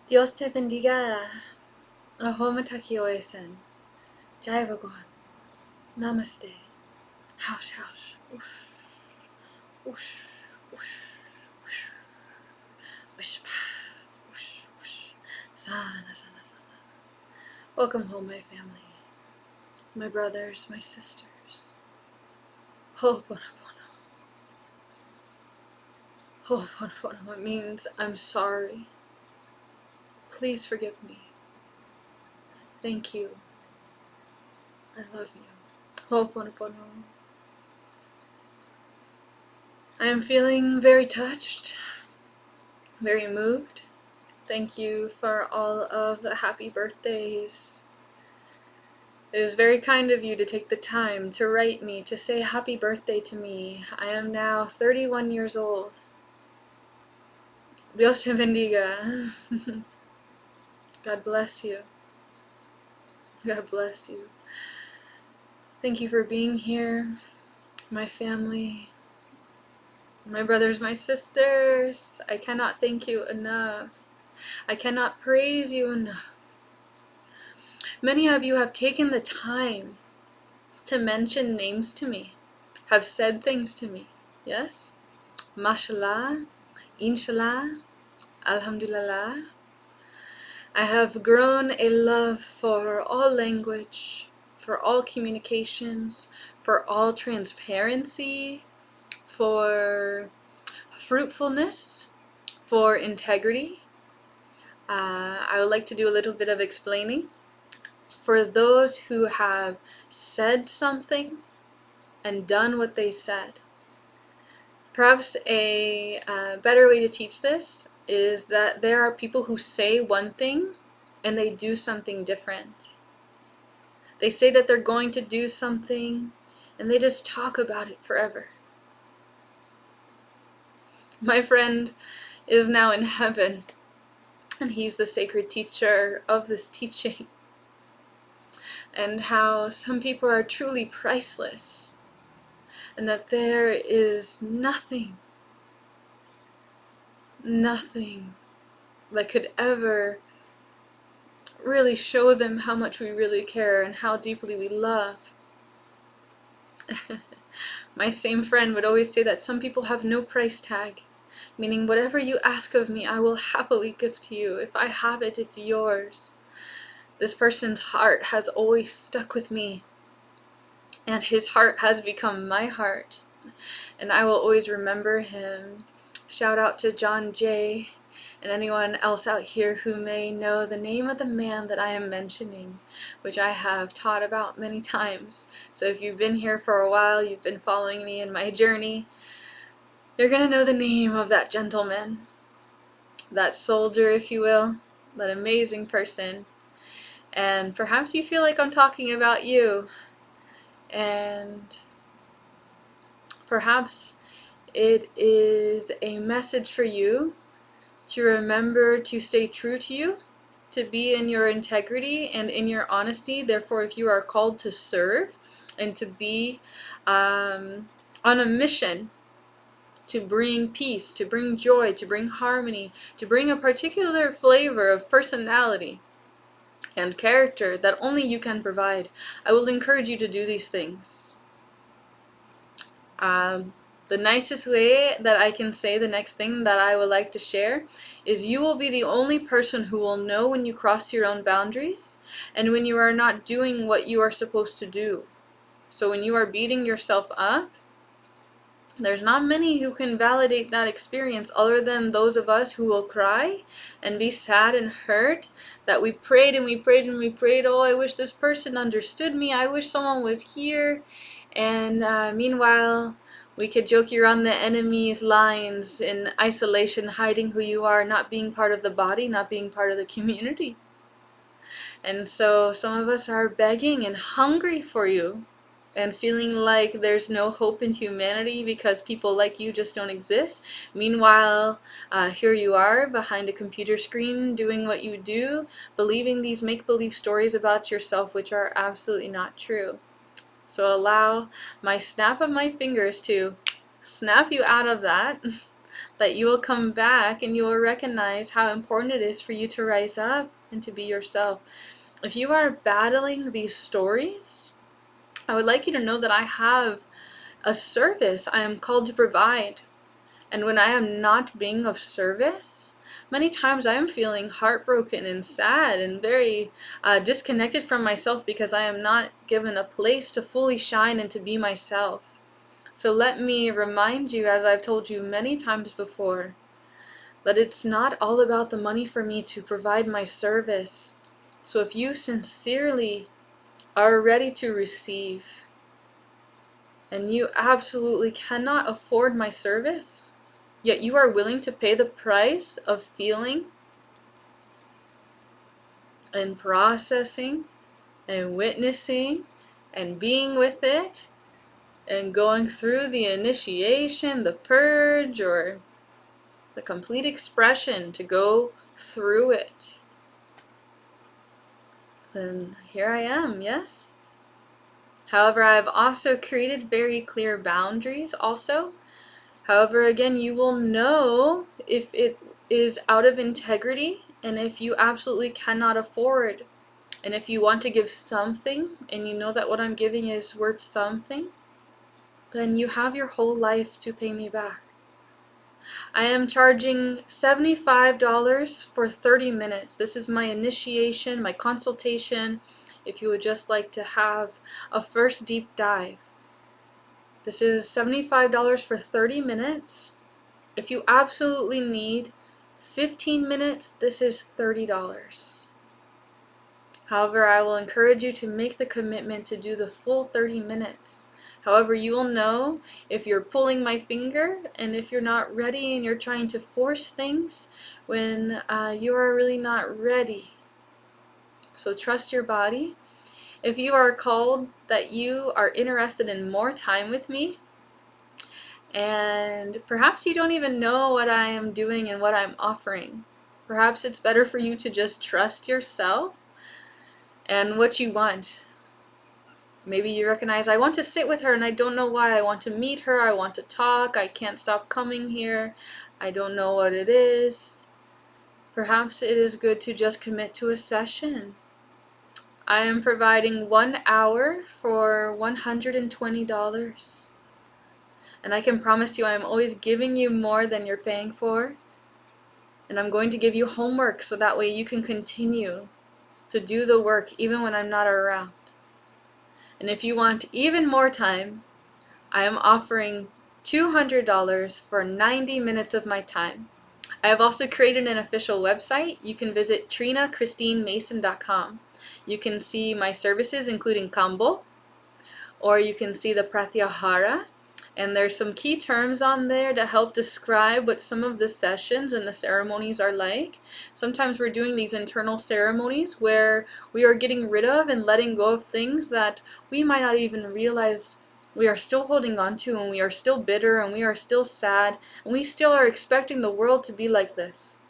Dios te bendiga. Aho MITAKUYE OYSAIN. Jai Bhagwan. Namaste. Haush, haush. Whoosh. Whoosh. Whoosh. Whoosh. Whoosh. Whoosh. Whoosh. Sana, sana, sana. Welcome home, my family. My brothers, my sisters. Ho'oponopono. Ho'oponopono. It means I'm sorry. Please forgive me. Thank you. I love you. Ho'oponopono. I am feeling very touched, very moved. Thank you for all of the happy birthdays. It is very kind of you to take the time to write me, to say happy birthday to me. I am now 31 years old. Dios Te Bendiga. God bless you. God bless you. Thank you for being here, my family, my brothers, my sisters. I cannot thank you enough. I cannot praise you enough. Many of you have taken the time to mention names to me, have said things to me. Yes? Mashallah, Inshallah, Alhamdulillah. I have grown a love for all language, for all communications, for all transparency, for fruitfulness, for integrity. I would like to do a little bit of explaining. For those who have said something and done what they said. Perhaps a better way to teach this is that there are people who say one thing and they do something different. They say that they're going to do something and they just talk about it forever. My friend is now in heaven and he's the sacred teacher of this teaching. And how some people are truly priceless. And that there is nothing that could ever really show them how much we really care and how deeply we love. My same friend would always say that some people have no price tag, meaning whatever you ask of me, I will happily give to you. If I have it, it's yours. This person's heart has always stuck with me, and his heart has become my heart, and I will always remember him. Shout out to John J. and anyone else out here who may know the name of the man that I am mentioning, which I have taught about many times. So if you've been here for a while, you've been following me in my journey, you're going to know the name of that gentleman, that soldier, if you will, that amazing person. And perhaps you feel like I'm talking about you, and perhaps it is a message for you to remember to stay true to you, to be in your integrity and in your honesty. Therefore, if you are called to serve and to be on a mission to bring peace, to bring joy, to bring harmony, to bring a particular flavor of personality and character that only you can provide, I will encourage you to do these things. The nicest way that I can say the next thing that I would like to share is you will be the only person who will know when you cross your own boundaries and when you are not doing what you are supposed to do. So when you are beating yourself up, there's not many who can validate that experience other than those of us who will cry and be sad and hurt that we prayed and we prayed and we prayed, oh, I wish this person understood me, I wish someone was here. And meanwhile, we could joke you're on the enemy's lines in isolation, hiding who you are, not being part of the body, not being part of the community. And so some of us are begging and hungry for you and feeling like there's no hope in humanity because people like you just don't exist. Meanwhile, here you are behind a computer screen doing what you do, believing these make-believe stories about yourself which are absolutely not true. So allow my snap of my fingers to snap you out of that that you will come back and you will recognize how important it is for you to rise up and to be yourself. If you are battling these stories, I would like you to know that I have a service I am called to provide. And when I am not being of service, many times I am feeling heartbroken and sad and very disconnected from myself because I am not given a place to fully shine and to be myself. So let me remind you, as I've told you many times before, that it's not all about the money for me to provide my service. So if you sincerely are ready to receive and you absolutely cannot afford my service, yet you are willing to pay the price of feeling and processing and witnessing and being with it and going through the initiation, the purge, or the complete expression to go through it, then here I am, yes? However, I've also created very clear boundaries also. However, again, you will know if it is out of integrity and if you absolutely cannot afford. And if you want to give something and you know that what I'm giving is worth something, then you have your whole life to pay me back. I am charging $75 for 30 minutes. This is my initiation, my consultation, if you would just like to have a first deep dive. This is $75 for 30 minutes. If you absolutely need 15 minutes, this is $30. However, I will encourage you to make the commitment to do the full 30 minutes. However, you will know if you're pulling my finger and if you're not ready and you're trying to force things when you are really not ready. So trust your body. If you are called that you are interested in more time with me, and perhaps you don't even know what I am doing and what I'm offering, perhaps it's better for you to just trust yourself and what you want. Maybe you recognize, I want to sit with her and I don't know why. I want to meet her, I want to talk, I can't stop coming here, I don't know what it is. Perhaps it is good to just commit to a session. I am providing 1 hour for $120. And I can promise you I am always giving you more than you're paying for. And I'm going to give you homework so that way you can continue to do the work even when I'm not around. And if you want even more time, I am offering $200 for 90 minutes of my time. I have also created an official website. You can visit TrinaChristineMason.com. You can see my services including Kambo, or you can see the Pratyahara. And there's some key terms on there to help describe what some of the sessions and the ceremonies are like. Sometimes we're doing these internal ceremonies where we are getting rid of and letting go of things that we might not even realize we are still holding on to, and we are still bitter, and we are still sad, and we still are expecting the world to be like this.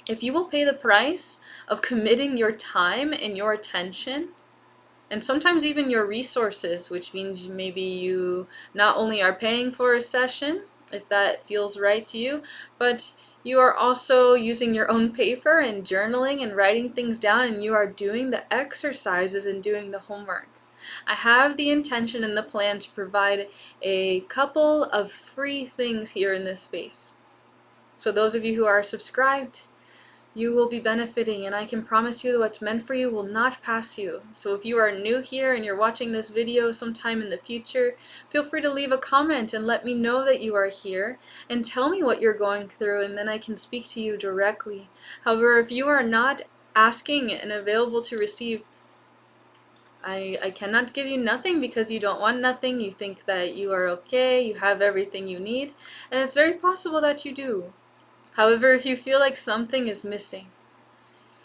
If you will pay the price of committing your time and your attention, and sometimes even your resources, which means maybe you not only are paying for a session, if that feels right to you, but you are also using your own paper and journaling and writing things down, and you are doing the exercises and doing the homework. I have the intention and the plan to provide a couple of free things here in this space. So those of you who are subscribed, you will be benefiting, and I can promise you that what's meant for you will not pass you. So if you are new here and you're watching this video sometime in the future, feel free to leave a comment and let me know that you are here and tell me what you're going through, and then I can speak to you directly. However, if you are not asking and available to receive, I cannot give you nothing because you don't want nothing. You think that you are okay, you have everything you need, and it's very possible that you do. However, if you feel like something is missing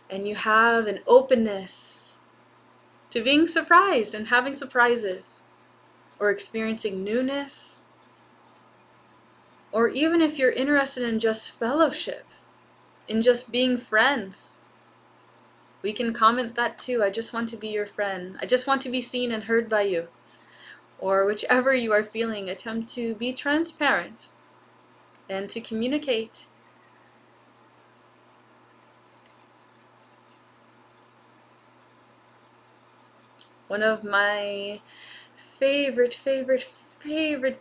and you have an openness to being surprised and having surprises, or experiencing newness, or even if you're interested in just fellowship, in just being friends, we can comment that too. I just want to be your friend. I just want to be seen and heard by you. Or whichever you are feeling, attempt to be transparent. and to communicate. One of my favorite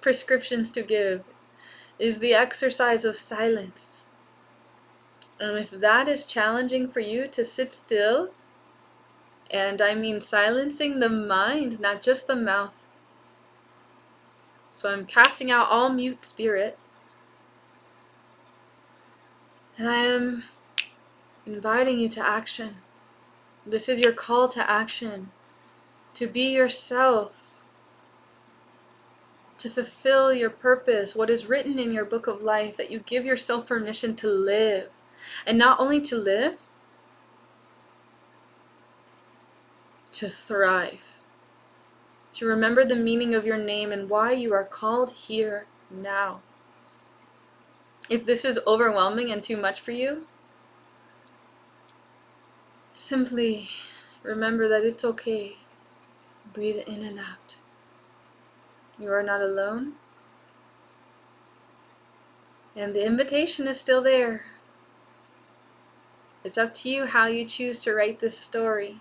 prescriptions to give is the exercise of silence. And if that is challenging for you to sit still, and I mean silencing the mind, not just the mouth. So I'm casting out all mute spirits. And I am inviting you to action. This is your call to action. To be yourself. To fulfill your purpose, what is written in your book of life, that you give yourself permission to live. And not only to live, to thrive. To remember the meaning of your name and why you are called here now. If this is overwhelming and too much for you, simply remember that it's okay. Breathe in and out. You are not alone. And the invitation is still there. It's up to you how you choose to write this story.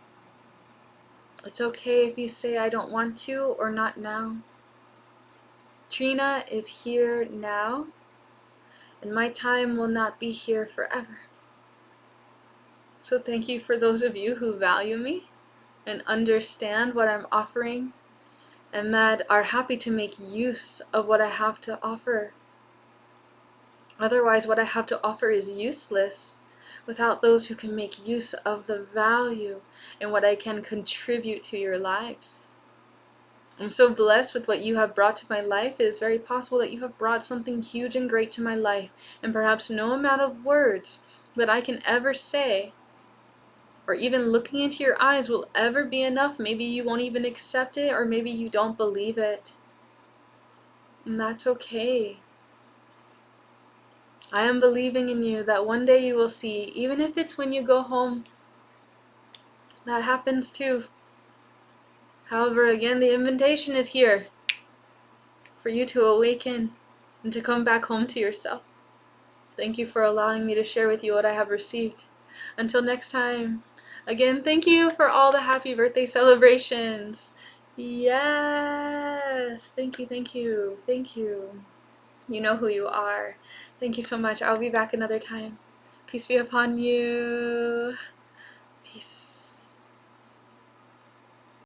It's okay if you say, I don't want to, or not now. Trina is here now, and my time will not be here forever. So thank you for those of you who value me and understand what I'm offering, and that are happy to make use of what I have to offer. Otherwise, what I have to offer is useless without those who can make use of the value and what I can contribute to your lives. I'm so blessed with what you have brought to my life. It is very possible that you have brought something huge and great to my life, and perhaps no amount of words that I can ever say, or even looking into your eyes, will ever be enough. Maybe you won't even accept it, or maybe you don't believe it. And that's okay. I am believing in you that one day you will see, even if it's when you go home. That happens too. However, again, the invitation is here for you to awaken and to come back home to yourself. Thank you for allowing me to share with you what I have received. Until next time, again, thank you for all the happy birthday celebrations. Yes, thank you, thank you, thank you. You know who you are. Thank you so much. I'll be back another time. Peace be upon you. Peace.